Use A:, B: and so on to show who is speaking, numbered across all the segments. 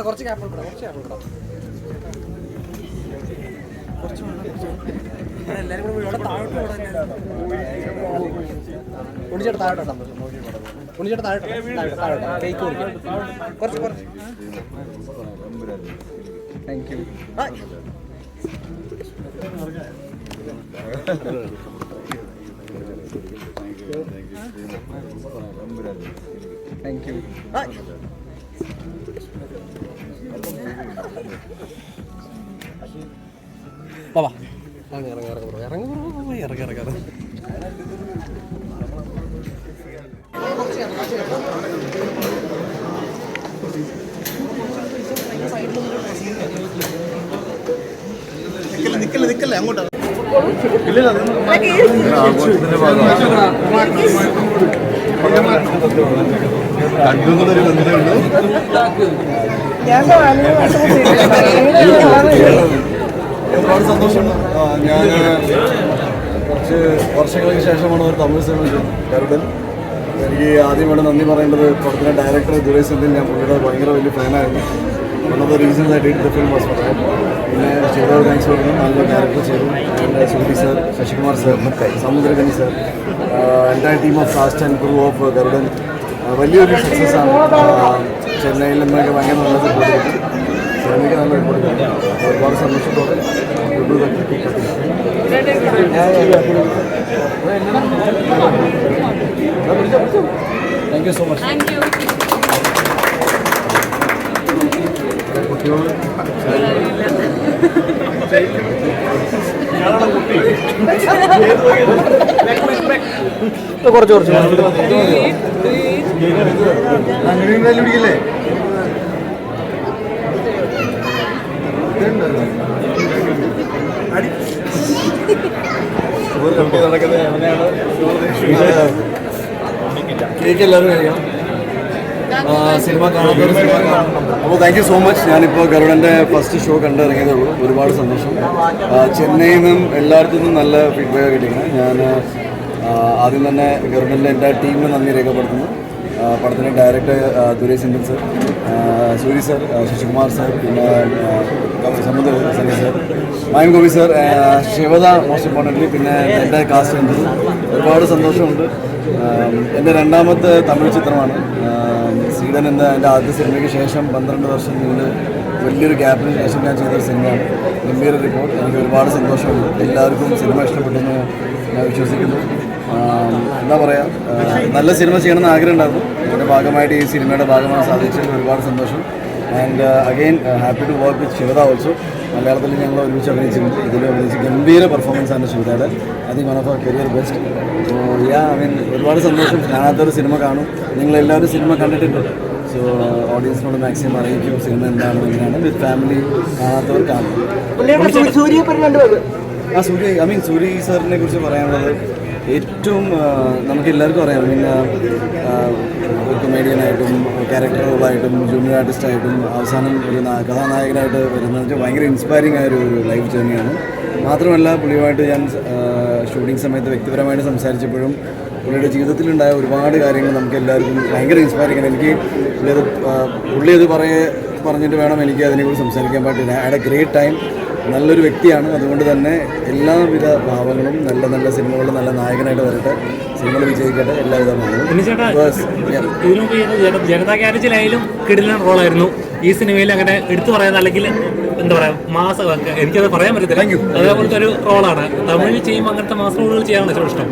A: കുറച്ച് ക്യാപ്പ് എല്ലാവരും കൂടെ ഇവിടെ താഴോട്ട് ഉണ്ണിച്ചേട്ട താഴോട്ടോ ഉണ്ണിച്ചേട്ട താഴോട്ടോ കേക്ക് കൊടുക്കും കുറച്ച് കുറച്ച് താങ്ക് യു താങ്ക് യു വാ ഇറങ്ങി നിക്കല്ലേ അങ്ങോട്ടാ കണ്ടുന്നൊരു ബന്ധമുണ്ട്. ഒരുപാട് സന്തോഷമുണ്ട്. ഞാൻ കുറച്ച് വർഷങ്ങൾക്ക് ശേഷമാണ് ഒരു തമിഴ് സിനിമ ഗരുഡൻ. എനിക്ക് ആദ്യമായിട്ട് നന്ദി പറയേണ്ടത് പടത്തിലെ ഡയറക്ടർ ദുരേഷ് സെന്തിൽ. ഞാൻ പുള്ളിയുടെ ഭയങ്കര വലിയ ഫാനായിരുന്നു. One of the reasons I did the film was for that. പിന്നെ ചെയ്തവർ താങ്ക്സ് പറഞ്ഞു. നല്ല ക്യാരക്ടർ ചെയ്തു. എൻ്റെ Soori sir, Sasikumar sir, Samuthirakani sir, entire team of cast and crew of Garudan വലിയൊരു സക്സസ് ആണ്. ചെന്നൈയിൽ നിന്നൊക്കെ ഭയങ്കര നല്ല സപ്പോർട്ട് കിട്ടി. സിനിമയ്ക്ക് നല്ല റിപ്പോർട്ട് കിട്ടി. ഒരുപാട് സന്തോഷത്തോടെ താങ്ക് യു സോ മച്ച്. കുട്ടിയോട് കുറച്ച് പിടിക്കില്ലേ കേക്ക് എല്ലാവരും കഴിയാം. സിനിമ കാണാത്തൊരു സിനിമ കാണാം. അപ്പോൾ താങ്ക് യു സോ മച്ച്. ഞാനിപ്പോൾ ഗരുഡൻ്റെ ഫസ്റ്റ് ഷോ കണ്ടിറങ്ങിയതേ ഉള്ളൂ. ഒരുപാട് സന്തോഷം. ചെന്നൈയിൽ നിന്നും എല്ലായിടത്തു നിന്നും നല്ല ഫീഡ്ബാക്ക് കിട്ടിയിരിക്കുന്നത്. ഞാൻ ആദ്യം തന്നെ ഗരുഡൻ്റെ എൻ്റെ ടീമിന് നന്ദി രേഖപ്പെടുത്തുന്നു. പടത്തിൻ്റെ director Duresh Senthil sir, Soori sir, Sasikumar sir, പിന്നെ Samuthirakani sir, Mime Gopi sir, Shivada most importantly, പിന്നെ എൻ്റെ കാസ്റ്റ് ഉണ്ട്. ഒരുപാട് സന്തോഷമുണ്ട്. എൻ്റെ രണ്ടാമത്തെ തമിഴ് ചിത്രമാണ് സീഡൻ എന്ന എൻ്റെ ആദ്യ സിനിമയ്ക്ക് ശേഷം 12 വർഷം നീണ്ട് വലിയൊരു ഗ്യാപ്പിന് ശേഷം ഞാൻ ചെയ്തൊരു സിനിമയാണ്. ഗംഭീര റിപ്പോർട്ട്. എനിക്ക് ഒരുപാട് സന്തോഷമുണ്ട്. എല്ലാവർക്കും സിനിമ ഇഷ്ടപ്പെട്ടെന്ന് ഞാൻ വിശ്വസിക്കുന്നു. എന്താ പറയുക, നല്ല സിനിമ ചെയ്യണമെന്ന് ആഗ്രഹം ഉണ്ടായിരുന്നു. അതിൻ്റെ ഭാഗമായിട്ട് ഈ സിനിമയുടെ ഭാഗമാകാൻ സാധിച്ചതിൽ ഒരുപാട് സന്തോഷം. And again happy to work with Shivada also. മലയാളത്തിൽ ഞങ്ങൾ ഒരുമിച്ച് അഭിനയിച്ചിട്ടുണ്ട്. ഇതിൽ അഭിനയിച്ച് ഗംഭീര പെർഫോമൻസ് ആണ് ശിവദയുടെ. ഐ തിങ്ക് വൺ ഓഫ് അവർ കരിയർ ബെസ്റ്റ്. സോ ഒരുപാട് സന്തോഷം. കാണാത്തൊരു സിനിമ കാണും. നിങ്ങളെല്ലാവരും സിനിമ കണ്ടിട്ടുണ്ട്. സോ ഓഡിയൻസിനോട് മാക്സിമം അറിയിക്കും സിനിമ എന്താണ് എങ്ങനെയാണ്. വിത്ത് ഫാമിലി കാണാത്തവർ കാണും. സൂരി സാറിനെ കുറിച്ച് പറയാനുള്ളത് ഏറ്റവും നമുക്ക് എല്ലാവർക്കും അറിയാം. പിന്നെ ഒരു കൊമേഡിയനായിട്ടും ക്യാരക്ടർ റോളായിട്ടും ജൂനിയർ ആർട്ടിസ്റ്റായിട്ടും അവസാനം ഒരു കഥാനായകനായിട്ട് വരുന്നത് ഭയങ്കര ഇൻസ്പയറിംഗ് ആയൊരു ലൈഫ് ജേർണിയാണ്. മാത്രമല്ല പുള്ളിയുമായിട്ട് ഞാൻ ഷൂട്ടിംഗ് സമയത്ത് വ്യക്തിപരമായിട്ട് സംസാരിച്ചപ്പോഴും പുള്ളിയുടെ ജീവിതത്തിലുണ്ടായ ഒരുപാട് കാര്യങ്ങൾ നമുക്ക് എല്ലാവർക്കും ഭയങ്കര ഇൻസ്പയറിംഗ് ആണ്. എനിക്ക് പുള്ളി അത് പറഞ്ഞിട്ട് വേണം എനിക്ക് അതിനെക്കുറിച്ച് സംസാരിക്കാൻ പറ്റില്ല. Add A great time. നല്ലൊരു വ്യക്തിയാണ്. അതുകൊണ്ട് തന്നെ എല്ലാവിധ ഭാവങ്ങളും നല്ല നല്ല സിനിമകളും നല്ല നായകനായിട്ട് വരട്ടെ. സിനിമകൾ വിജയിക്കട്ടെ. എല്ലാവിധ
B: ജനതാ ഗ്യാരേജിലായാലും കിടിലൻ റോളായിരുന്നു. ഈ സിനിമയിൽ അങ്ങനെ എടുത്തു പറയാൻ അല്ലെങ്കിൽ എന്താ പറയുക മാസ എനിക്കത് പറയാൻ പറ്റത്തില്ല. അതേപോലത്തെ ഒരു റോളാണ്. തമിഴിൽ ചെയ്യുമ്പോൾ അങ്ങനത്തെ മാസ റോളുകൾ ചെയ്യാനാണ് ഏറ്റവും ഇഷ്ടം.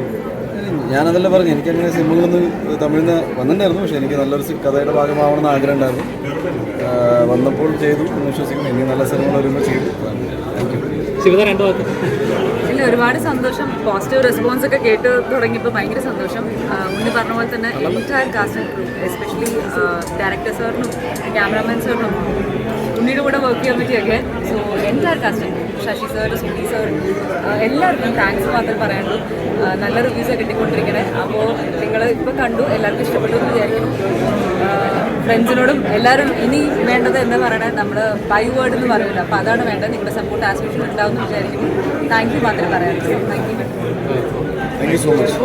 A: ഞാനതല്ല പറഞ്ഞു. എനിക്കങ്ങനെ സിനിമകളൊന്നും തമിഴിൽ നിന്ന് വന്നിട്ടുണ്ടായിരുന്നു. പക്ഷേ എനിക്ക് നല്ലൊരു കഥയുടെ ഭാഗമാവണമെന്ന് ആഗ്രഹം ഉണ്ടായിരുന്നു. വന്നപ്പോൾ ചെയ്തു എന്ന് വിശ്വസിക്കുന്നു. ഇനി നല്ല സിനിമകൾ വരുമ്പോൾ ചെയ്തു.
C: ഇല്ല, ഒരുപാട് സന്തോഷം. പോസിറ്റീവ് റെസ്പോൺസ് ഒക്കെ കേട്ട് തുടങ്ങിയപ്പോൾ ഭയങ്കര സന്തോഷം. ഉണ്ണി പറഞ്ഞ പോലെ തന്നെ entire cast and crew, especially director സാറിനും ക്യാമറാമാൻ സാറിനും ഉണ്ണിയുടെ കൂടെ വർക്ക് ചെയ്യാൻ പറ്റിയൊക്കെ. So entire cast and crew, Shashi sir, Suni sir, എല്ലാവർക്കും താങ്ക്സ് മാത്രമേ പറയാനുള്ളൂ. നല്ല റിവ്യൂസ് കിട്ടിക്കൊണ്ടിരിക്കണേ. അപ്പോൾ നിങ്ങൾ ഇപ്പോൾ കണ്ടു, എല്ലാവർക്കും ഇഷ്ടപ്പെട്ടു എന്ന് വിചാരിക്കുന്നു. ഫ്രണ്ട്സിനോടും എല്ലാവരും ഇനി വേണ്ടത് എന്താ പറയണത്, നമ്മൾ ബൈ വേർഡ് എന്ന് പറയില്ല. അപ്പോൾ അതാണ് വേണ്ടത്. നിങ്ങളുടെ സപ്പോർട്ട് ആസ്പെക്ഷൻ ഉണ്ടാവും എന്ന് വിചാരിക്കുന്നു. താങ്ക് യു മാത്രമേ പറയാനുള്ളൂ. Thank you so much.